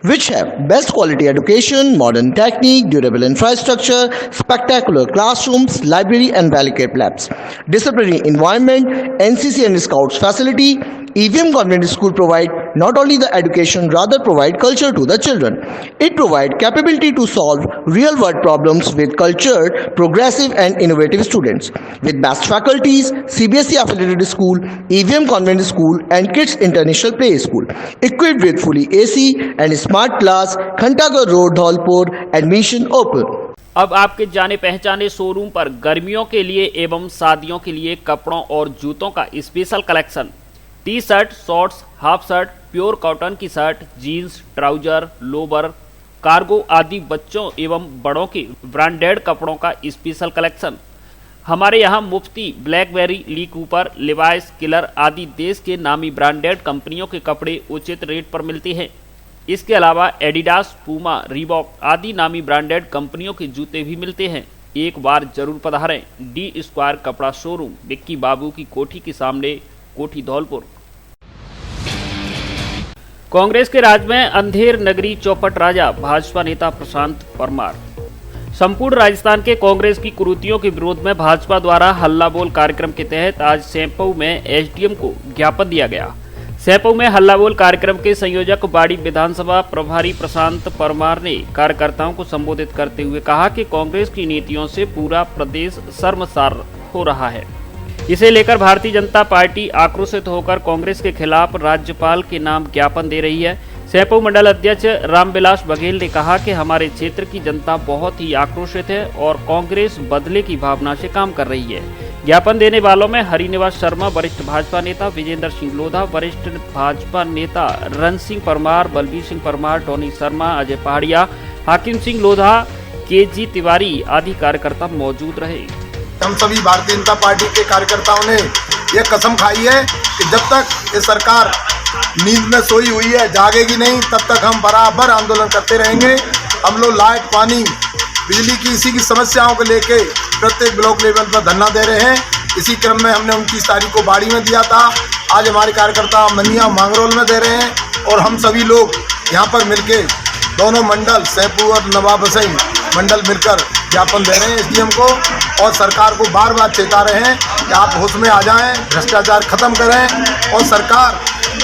which have best quality education, modern technique, durable infrastructure, spectacular classrooms, library and well-equipped labs, disciplinary environment, NCC and Scouts facility. EVM Convent School provide not only the education, rather provide culture to the children. It provide capability to solve real-world problems with cultured, progressive and innovative students. With best faculties, CBSE affiliated school, EVM Convent School and Kids International Play School, equipped with fully AC and smart class, Khantagar Road, Dholpur, admission open. अब आपके जाने पहचाने showroom पर गर्मियों के लिए एवं शादियों के लिए कपड़ों और जूतों का special collection, T shirt, shorts, half shirt, pure cotton की shirt, jeans, trouser, lower, cargo आदि बच्चों एवं बड़ों के ब्रांडेड कपड़ों का स्पेशल कलेक्शन। हमारे यहाँ Mufti, Blackberry, Lee Cooper, Levi's, Killer आदि देश के नामी ब्रांडेड कंपनियों के कपड़े उचित रेट पर मिलते हैं। इसके अलावा एडिडास, पूमा, रीबॉक आदि नामी ब्रांडेड कंपनियों के जूते भी मिलते हैं। एक बार जरूर पधारें। डी स्क्वायर कपड़ा शोरूम, विक्की बाबू की कोठी के सामने, कोठी धौलपुर। कांग्रेस के राज में अंधेर नगरी चौपट राजा, भाजपा नेता प्रशांत परमार। संपूर्ण राजस्थान के कांग्रेस की कुरीतियों के विरोध में भाजपा द्वारा हल्ला बोल कार्यक्रम के तहत आज सेंपऊ में एसडीएम को ज्ञापन दिया गया। सेंपऊ में हल्ला बोल कार्यक्रम के संयोजक बाड़ी विधानसभा प्रभारी प्रशांत परमार ने कार्यकर्ताओं को संबोधित करते हुए कहा कि कांग्रेस की नीतियों से पूरा प्रदेश शर्मसार हो रहा है। इसे लेकर भारतीय जनता पार्टी आक्रोशित होकर कांग्रेस के खिलाफ राज्यपाल के नाम ज्ञापन दे रही है। सेंपऊ मंडल अध्यक्ष रामविलास बघेल ने कहा कि हमारे क्षेत्र की जनता बहुत ही आक्रोशित है और कांग्रेस बदले की भावना से काम कर रही है। ज्ञापन देने वालों में हरिनिवास शर्मा, वरिष्ठ भाजपा नेता विजेंद्र सिंह लोधा, वरिष्ठ भाजपा नेता रण सिंह परमार, बलबीर सिंह परमार, टोनी शर्मा, अजय पहाड़िया, हाकिम सिंह लोधा, केजी तिवारी आदि कार्यकर्ता मौजूद रहे। हम सभी भारतीय जनता पार्टी के कार्यकर्ताओं ने यह कसम खाई है कि जब तक ये सरकार नींद में सोई हुई है, जागेगी नहीं, तब तक हम बराबर आंदोलन करते रहेंगे। हम लोग लाइट, पानी, बिजली की इसी की समस्याओं को लेके प्रत्येक ब्लॉक लेवल पर धरना दे रहे हैं। इसी क्रम में हमने 29 तारीख को बाड़ी में दिया था। आज हमारे कार्यकर्ता मनिया, मांगरोल में दे रहे हैं और हम सभी लोग यहाँ पर मिलके दोनों मंडल, सेंपऊ और नवाब हसैन मंडल मिलकर ज्ञापन दे रहे हैं एसडीएम को और सरकार को बार बार चेता रहे हैं कि आप होश में आ जाएं, भ्रष्टाचार खत्म करें और सरकार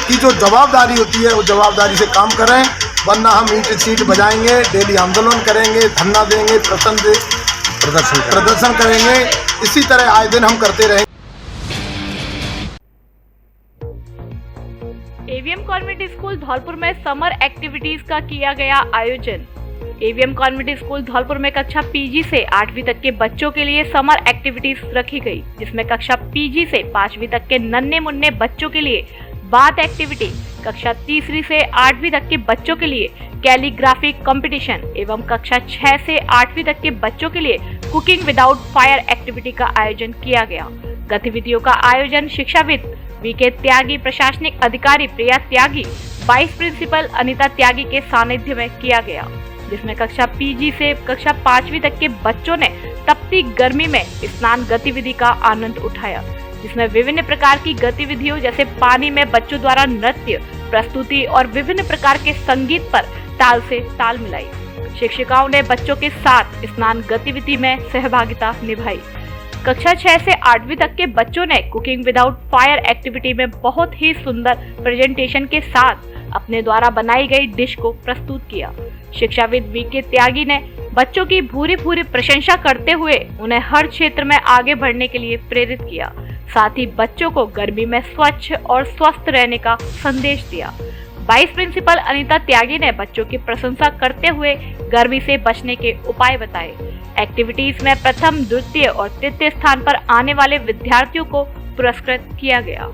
की जो जवाबदारी होती है वो जवाबदारी से काम करें, वरना हम ईंट सीट बजाएंगे, डेली आंदोलन करेंगे, धरना देंगे, प्रदर्शन करेंगे। इसी तरह आए दिन हम करते रहेंगे। एवीएम कॉन्वेंट स्कूल धौलपुर में समर एक्टिविटीज का किया गया आयोजन। एवीएम कॉन्वेंट स्कूल धौलपुर में कक्षा पीजी से 8वीं तक के बच्चों के लिए समर एक्टिविटीज रखी गई, जिसमें कक्षा पीजी से 5वीं तक के नन्हे मुन्ने बच्चों के लिए बात एक्टिविटी, कक्षा तीसरी से 8वीं तक के बच्चों के लिए कैलीग्राफी कंपटीशन एवं कक्षा 6 से 8वीं तक के बच्चों के लिए कुकिंग विदाउट फायर एक्टिविटी का आयोजन किया गया। गतिविधियों का आयोजन शिक्षाविद वीके त्यागी, प्रशासनिक अधिकारी प्रिया त्यागी, वाइस प्रिंसिपल अनिता त्यागी के सानिध्य में किया गया, जिसमें कक्षा पीजी से कक्षा 5वीं तक के बच्चों ने तपती गर्मी में स्नान गतिविधि का आनंद उठाया, जिसमें विभिन्न प्रकार की गतिविधियों जैसे पानी में बच्चों द्वारा नृत्य प्रस्तुति और विभिन्न प्रकार के संगीत पर ताल से ताल मिलाई। शिक्षिकाओं ने बच्चों के साथ स्नान गतिविधि में सहभागिता निभाई। कक्षा 6 से 8वीं तक के बच्चों ने कुकिंग विदाउट फायर एक्टिविटी में बहुत ही सुंदर प्रेजेंटेशन के साथ अपने द्वारा बनाई गई डिश को प्रस्तुत किया। शिक्षाविद वीके त्यागी ने बच्चों की भूरी भूरी प्रशंसा करते हुए उन्हें हर क्षेत्र में आगे बढ़ने के लिए प्रेरित किया। साथ ही बच्चों को गर्मी में स्वच्छ और स्वस्थ रहने का संदेश दिया। वाइस प्रिंसिपल अनीता त्यागी ने बच्चों की प्रशंसा करते हुए गर्मी से बचने के उपाय बताए। एक्टिविटीज में प्रथम, द्वितीय और तृतीय स्थान पर आने वाले विद्यार्थियों को पुरस्कृत किया गया।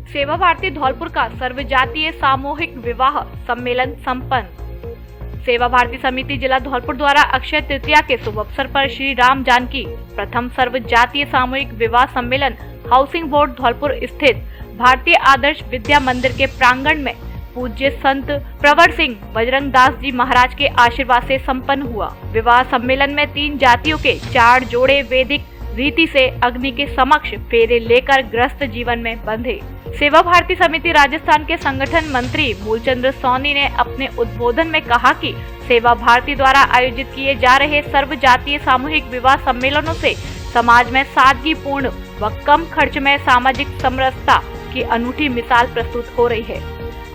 सेवा भारती धौलपुर का सर्वजातीय सामूहिक विवाह सम्मेलन संपन्न। सेवा भारती समिति जिला धौलपुर द्वारा अक्षय तृतीया के शुभ अवसर पर श्री राम जानकी प्रथम सर्व जातीय सामूहिक विवाह सम्मेलन हाउसिंग बोर्ड धौलपुर स्थित भारतीय आदर्श विद्या मंदिर के प्रांगण में पूज्य संत प्रवर सिंह बजरंग दास जी महाराज के आशीर्वाद से संपन्न हुआ। विवाह सम्मेलन में 3 जातियों के 4 जोड़े वैदिक रीति से अग्नि के समक्ष फेरे लेकर गृहस्थ जीवन में बंधे। सेवा भारती समिति राजस्थान के संगठन मंत्री मूलचंद्र सोनी ने अपने उद्बोधन में कहा कि सेवा भारती द्वारा आयोजित किए जा रहे सर्व जातीय सामूहिक विवाह सम्मेलनों से समाज में सादगीपूर्ण व कम खर्च में सामाजिक समरसता की अनूठी मिसाल प्रस्तुत हो रही है।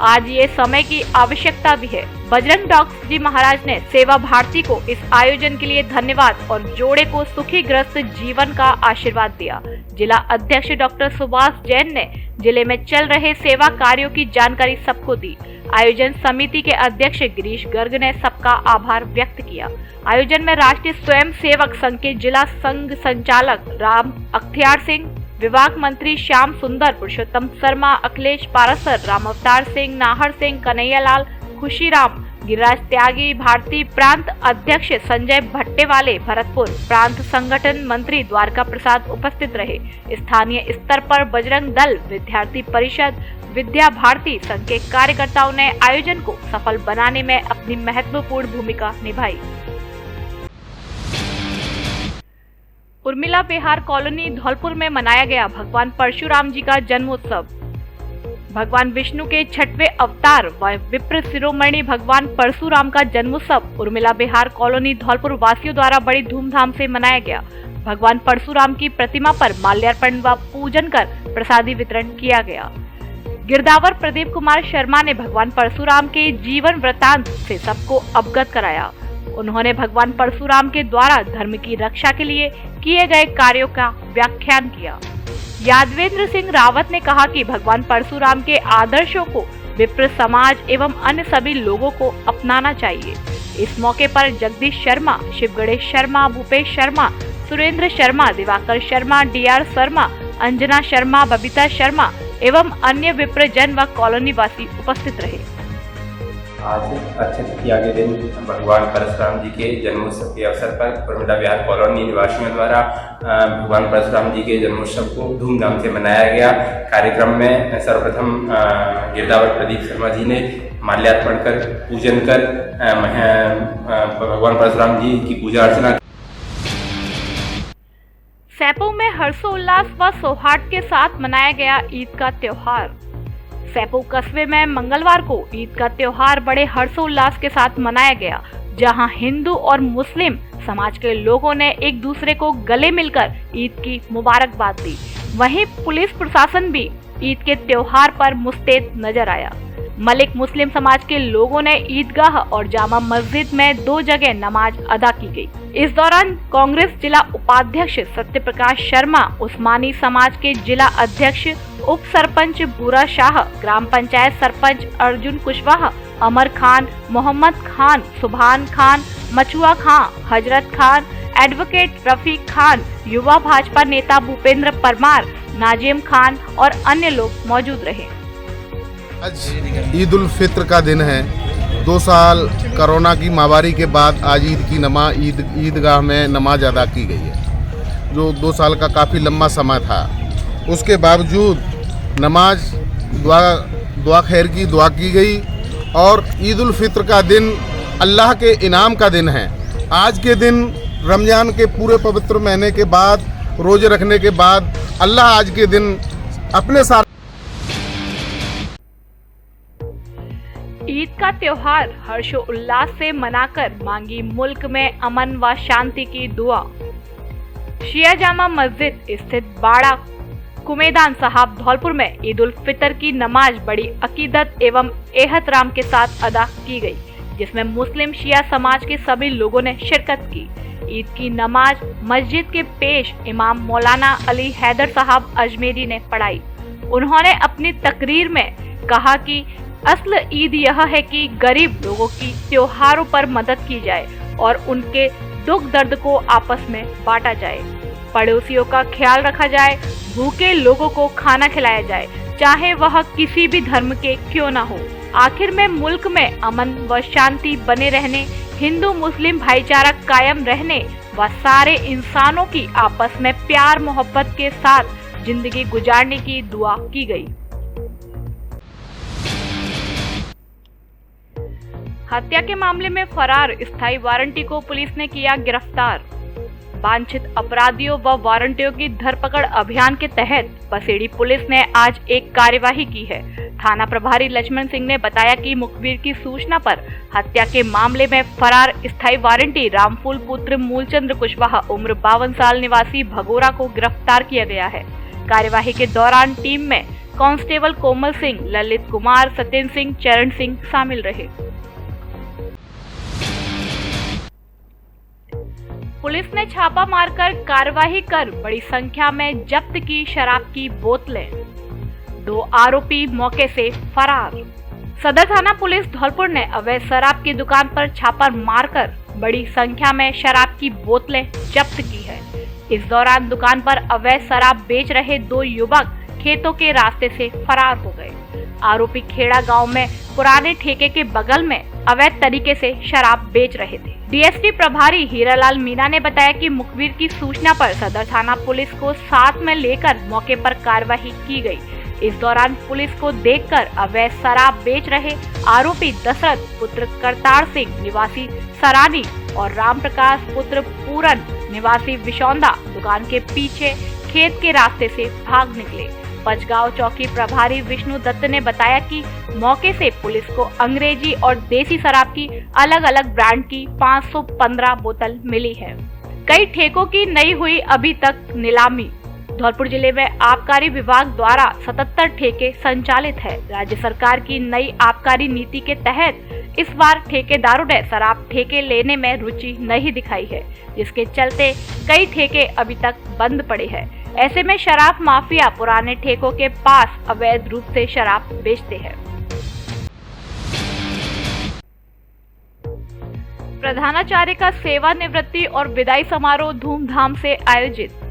आज ये समय की आवश्यकता भी है। बजरंग दास जी महाराज ने सेवा भारती को इस आयोजन के लिए धन्यवाद और जोड़े को सुखी ग्रस्त जीवन का आशीर्वाद दिया। जिला अध्यक्ष डॉक्टर सुभाष जैन ने जिले में चल रहे सेवा कार्यों की जानकारी सबको दी। आयोजन समिति के अध्यक्ष गिरीश गर्ग ने सबका आभार व्यक्त किया। आयोजन में राष्ट्रीय स्वयं सेवक संघ के जिला संघ संचालक राम अख्तियार सिंह, विभाग मंत्री श्याम सुंदर, पुरुषोत्तम शर्मा, अखिलेश पारासर, राम अवतार सिंह, नाहर सिंह, कन्हैयालाल, खुशीराम, गिरिराज त्यागी, भारतीय प्रांत अध्यक्ष संजय भट्टेवाले, भरतपुर प्रांत संगठन मंत्री द्वारका प्रसाद उपस्थित रहे। स्थानीय स्तर पर बजरंग दल, विद्यार्थी परिषद, विद्या भारती संघ के कार्यकर्ताओं ने आयोजन को सफल बनाने में अपनी महत्वपूर्ण भूमिका निभाई। उर्मिला बिहार कॉलोनी धौलपुर में मनाया गया भगवान परशुराम जी का जन्मोत्सव। भगवान विष्णु के 6वें अवतार व विप्र शिरोमणि भगवान परशुराम का जन्मोत्सव उर्मिला बिहार कॉलोनी धौलपुर वासियों द्वारा बड़ी धूमधाम से मनाया गया। भगवान परशुराम की प्रतिमा पर माल्यार्पण व पूजन कर प्रसादी वितरण किया गया। गिरदावर प्रदीप कुमार शर्मा ने भगवान परशुराम के जीवन वृतांत से सबको अवगत कराया। उन्होंने भगवान परशुराम के द्वारा धर्म की रक्षा के लिए किए गए कार्यों का व्याख्यान किया। यादवेंद्र सिंह रावत ने कहा कि भगवान परशुराम के आदर्शों को विप्र समाज एवं अन्य सभी लोगों को अपनाना चाहिए। इस मौके पर जगदीश शर्मा, शिव गणेश शर्मा, भूपेश शर्मा, सुरेंद्र शर्मा, दिवाकर शर्मा, डीआर शर्मा, अंजना शर्मा, बबीता शर्मा एवं अन्य विप्रजन व कॉलोनी वासी उपस्थित रहे। आज अक्षय तृतीया के दिन भगवान परशुराम जी के जन्मोत्सव के अवसर पर उर्मिला बिहार कॉलोनी निवासियों द्वारा भगवान परशुराम जी के जन्मोत्सव को धूमधाम से मनाया गया। कार्यक्रम में सर्वप्रथम गिरदावर प्रदीप शर्मा जी ने माल्यार्पण कर पूजन कर भगवान परशुराम जी की पूजा अर्चना। सैपो में हर्षोल्लास व सौहार्द के साथ मनाया गया ईद का त्योहार। सैपो कस्बे में मंगलवार को ईद का त्योहार बड़े हर्षोल्लास के साथ मनाया गया, जहां हिंदू और मुस्लिम समाज के लोगों ने एक दूसरे को गले मिलकर ईद की मुबारकबाद दी। वहीं पुलिस प्रशासन भी ईद के त्योहार पर मुस्तैद नजर आया। मलिक मुस्लिम समाज के लोगों ने ईदगाह और जामा मस्जिद में 2 जगह नमाज अदा की गई। इस दौरान कांग्रेस जिला उपाध्यक्ष सत्य प्रकाश शर्मा, उस्मानी समाज के जिला अध्यक्ष उप सरपंच भूरा शाह, ग्राम पंचायत सरपंच अर्जुन कुशवाहा, अमर खान, मोहम्मद खान, सुभान खान, मछुआ खान, हजरत खान, एडवोकेट रफीक खान, युवा भाजपा नेता भूपेंद्र परमार, नाजिम खान और अन्य लोग मौजूद रहे। आज ईद उल फित्र का दिन है। 2 साल कोरोना की महामारी के बाद आज ईद की ईदगाह में नमाज अदा की गई है, जो 2 साल का काफ़ी लंबा समय था। उसके बावजूद नमाज दुआ खैर की दुआ की गई और ईद उल फित्र का दिन अल्लाह के इनाम का दिन है। आज के दिन रमज़ान के पूरे पवित्र महीने के बाद, रोजे रखने के बाद अल्लाह आज के दिन अपने साथ ईद का त्योहार हर्षोल्लास से मनाकर मांगी मुल्क में अमन व शांति की दुआ। शिया जामा मस्जिद स्थित बाड़ा कुमेदान साहब धौलपुर में ईद उल फितर की नमाज बड़ी अकीदत एवं एहतराम के साथ अदा की गई, जिसमें मुस्लिम शिया समाज के सभी लोगों ने शिरकत की। ईद की नमाज मस्जिद के पेश इमाम मौलाना अली हैदर साहब अजमेरी ने पढ़ाई। उन्होंने अपनी तकरीर में कहा कि असल ईद यह है कि गरीब लोगों की त्योहारों पर मदद की जाए और उनके दुख दर्द को आपस में बांटा जाए, पड़ोसियों का ख्याल रखा जाए, भूखे लोगों को खाना खिलाया जाए, चाहे वह किसी भी धर्म के क्यों न हो। आखिर में मुल्क में अमन व शांति बने रहने, हिंदू मुस्लिम भाईचारा कायम रहने व सारे इंसानों की आपस में प्यार मोहब्बत के साथ जिंदगी गुजारने की दुआ की गई। हत्या के मामले में फरार स्थायी वारंटी को पुलिस ने किया गिरफ्तार। वांछित अपराधियों व वारंटियों की धरपकड़ अभियान के तहत बसेड़ी पुलिस ने आज एक कार्यवाही की है। थाना प्रभारी लक्ष्मण सिंह ने बताया कि मुखबिर की सूचना पर हत्या के मामले में फरार स्थायी वारंटी रामफूल पुत्र मूलचंद्र कुशवाहा उम्र 52 साल निवासी भगोरा को गिरफ्तार किया गया है। कार्यवाही के दौरान टीम में कांस्टेबल कोमल सिंह, ललित कुमार, सत्येंद्र सिंह, चरण सिंह शामिल रहे। पुलिस ने छापा मारकर कार्रवाई कर बड़ी संख्या में जब्त की शराब की बोतलें। 2 आरोपी मौके से फरार। सदर थाना पुलिस धौलपुर ने अवैध शराब की दुकान पर छापा मारकर बड़ी संख्या में शराब की बोतलें जब्त की है। इस दौरान दुकान पर अवैध शराब बेच रहे 2 युवक खेतों के रास्ते से फरार हो गए। आरोपी खेड़ा गांव में पुराने ठेके के बगल में अवैध तरीके से शराब बेच रहे थे। डीएसपी प्रभारी हीरालाल मीना ने बताया कि मुखबिर की सूचना पर सदर थाना पुलिस को साथ में लेकर मौके पर कार्रवाई की गई। इस दौरान पुलिस को देखकर अवैध शराब बेच रहे आरोपी दशरथ पुत्र करतार सिंह निवासी सरानी और राम प्रकाश पुत्र पूरन निवासी विशौंदा दुकान के पीछे खेत के रास्ते से भाग निकले। पचगांव चौकी प्रभारी विष्णु दत्त ने बताया कि मौके से पुलिस को अंग्रेजी और देसी शराब की अलग अलग ब्रांड की 515 बोतल मिली है। कई ठेकों की नहीं हुई अभी तक नीलामी। धौलपुर जिले में आबकारी विभाग द्वारा 77 ठेके संचालित है। राज्य सरकार की नई आबकारी नीति के तहत इस बार ठेकेदारों ने शराब ठेके लेने में रुचि नहीं दिखाई है, जिसके चलते कई ठेके अभी तक बंद पड़े हैं। ऐसे में शराब माफिया पुराने ठेकों के पास अवैध रूप से शराब बेचते हैं। प्रधानाचार्य का सेवानिवृत्ति और विदाई समारोह धूमधाम से आयोजित।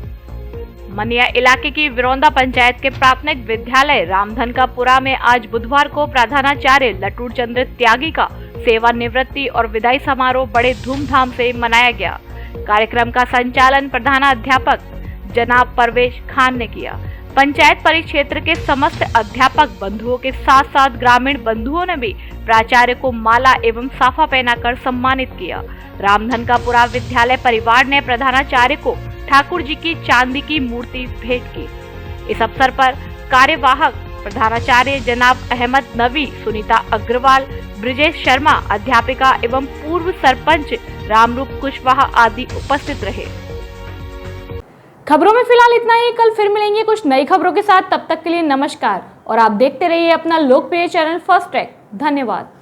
मनिया इलाके की विरौंदा पंचायत के प्राथमिक विद्यालय रामधनकापुरा में आज बुधवार को प्रधानाचार्य लटूर चंद्र त्यागी का सेवानिवृत्ति और विदाई समारोह बड़े धूमधाम से मनाया गया। कार्यक्रम का संचालन प्रधानाध्यापक जनाब परवेश खान ने किया। पंचायत परिक्षेत्र के समस्त अध्यापक बंधुओं के साथ साथ ग्रामीण बंधुओं ने भी प्राचार्य को माला एवं साफा पहनाकर सम्मानित किया। रामधनकापुरा विद्यालय परिवार ने प्रधानाचार्य को ठाकुर जी की चांदी की मूर्ति भेंट की। इस अवसर पर कार्यवाहक प्रधानाचार्य जनाब अहमद नवी, सुनीता अग्रवाल, ब्रिजेश शर्मा, अध्यापिका एवं पूर्व सरपंच रामरूप कुशवाहा आदि उपस्थित रहे। खबरों में फिलहाल इतना ही। कल फिर मिलेंगे कुछ नई खबरों के साथ। तब तक के लिए नमस्कार और आप देखते रहिए अपना लोकप्रिय चैनल फर्स्ट ट्रैक। धन्यवाद।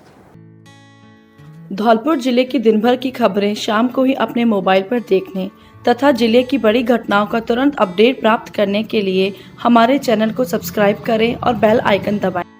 धौलपुर जिले की दिन भर की खबरें शाम को ही अपने मोबाइल पर देखने तथा जिले की बड़ी घटनाओं का तुरंत अपडेट प्राप्त करने के लिए हमारे चैनल को सब्सक्राइब करें और बेल आइकन दबाएं।